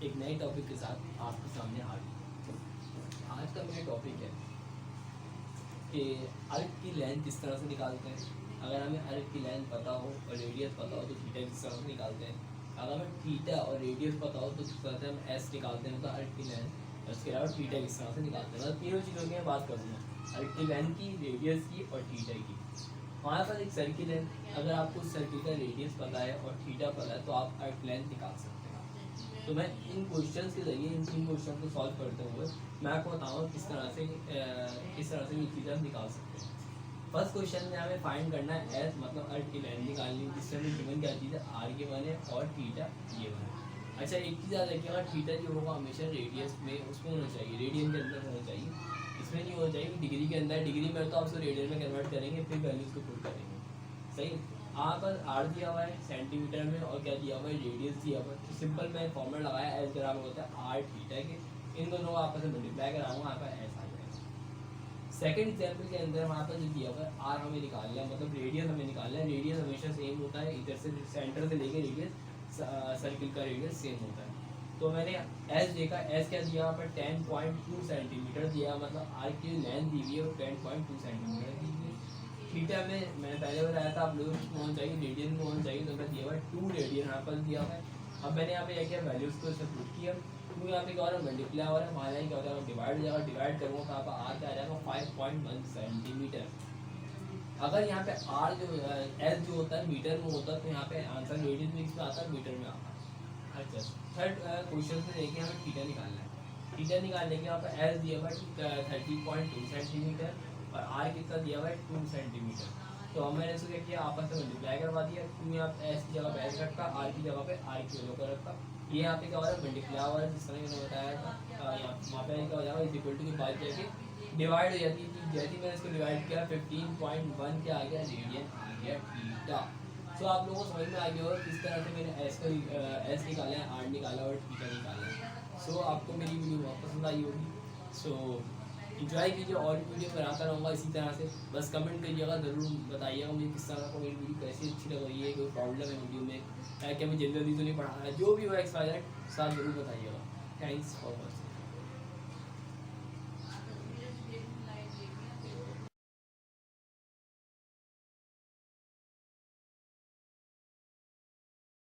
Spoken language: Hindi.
एक नए टॉपिक के साथ आपके सामने आ गई। आज का मेरा टॉपिक है कि अर्क की लेंथ किस तरह से निकालते हैं। अगर हमें अर्क की लेंथ पता हो और रेडियस पता हो तो थीटा किस तरह से निकालते हैं। अगर हमें थीटा और रेडियस पता हो तो किस तरह से हम एस निकालते हैं, मतलब अर्क की लेंथ। उसके अलावा थीटा किस तरह से निकालते हैं, मतलब तीनों चीज़ों की मैं बात करूँगा, अर्क की लेंथ की, रेडियस की और थीटा की। हमारे पास एक सर्किल है, अगर आपको उस सर्किल का रेडियस पता है और थीटा पता है तो आप अर्क लेंथ निकाल सकते हैं। तो मैं इन क्वेश्चंस के ज़रिए इन तीन क्वेश्चन को सॉल्व करते हुए मैं आपको बताऊँगा किस तरह से ये चीज़ें हम निकाल सकते हैं। फर्स्ट क्वेश्चन में हमें फाइंड करना है एस, मतलब अर्क की लेंथ निकालनी है, जिससे हमें गिवन क्या चीज़ है, आर के वन है और थीटा ये वन है। अच्छा, एक चीज़ याद रखिएगा, थीटा जो होगा हमेशा रेडियस में उसमें होना चाहिए, रेडियन के अंदर होना चाहिए, इसमें नहीं होना चाहिए डिग्री के अंदर। डिग्री में तो आप उसको रेडियन में कन्वर्ट करेंगे, फिर वैल्यूज को पुट करेंगे। सही। यहाँ पर आर दिया हुआ है सेंटीमीटर में और क्या दिया हुआ है, रेडियस दिया हुआ है। तो सिंपल मैं फॉर्मूला लगाया, एस बराबर होता है आर थीटा के, इन दोनों को आपस में मल्टीप्लाई कराऊंगा, यहाँ पर एस आ जाएगा। सेकेंड एग्जाम्पल के अंदर वहाँ पर जो दिया हुआ है आर हमें निकालना है, मतलब रेडियस हमें निकालना है। रेडियस हमेशा सेम होता है, इधर से सेंटर से लेके रेडियस सर्किल का रेडियस सेम होता है। तो मैंने एस देखा, एस क्या दिया यहाँ पर 10.2 सेंटीमीटर दिया, मतलब आर की लेंथ दी हुई है वो 10.2 सेंटीमीटर दी हुई है। थीटा में मैंने पहले बताया था आप लोगों को होना चाहिए, रेडियन में होना चाहिए, तो मैं दिया हुआ है 2 रेडियन यहाँ पर दिया हुआ है। अब मैंने यहाँ पे क्या किया, वैल्यूज़ को इसे पुट किया, क्योंकि यहाँ पे क्या हो रहा है, मल्टीप्लाई हो रहा है, वहाँ यहाँ क्या होता है, डिवाइड हो जाएगा, डिवाइड करूँगा तो यहाँ पर आर क्या आ जाएगा 5.1 सेंटीमीटर। अगर यहाँ पे आर जो एस जो होता है मीटर में होता है तो यहाँ पे आंसर रेडियन में किसमें आता है, मीटर में आता है। अच्छा, थर्ड क्वेश्चन में देखिए हमें थीटा निकालना है। थीटा निकालने के यहाँ पर एस दिया हुआ है 30.2 सेंटीमीटर और आर कितना दिया हुआ है 2 सेंटीमीटर। तो हम मैंने इसको क्या किया, आपस में मल्टीप्लाई करवा दिया, क्योंकि यहाँ पे एस की जगह पे एस रखा, आर की जगह पे आर की वैल्यू को रखा। ये यहाँ पे क्या हो रहा है, मल्टीप्लाई हो रहा है, जिस तरह मैंने बताया था। यहाँ पे क्या हो जाएगा, इज इक्वल टू के बाद जाके डिवाइड हो जाती है। जैसे मैंने इसको डिवाइड किया 15.1 क्या आ गया, रेडियन आ गया थीटा। सो आप लोगों को समझ में आ गया होगा किस तरह से मैंने एस निकाला है, आर निकाला और थीटा निकाला है। सो आपको मेरी वीडियो बहुत पसंद आई होगी। सो इंजॉय कीजिए, और भी वीडियो बनाता रहूँगा इसी तरह से। बस कमेंट करिएगा, ज़रूर बताइएगा मुझे किस तरह को मेरी वीडियो कैसी अच्छी लग रही है, कोई प्रॉब्लम है वीडियो में, क्या मैं जनरली तो नहीं पढ़ा है, जो भी हो एक्सपायर साथ ज़रूर बताइएगा। Thanks for watching.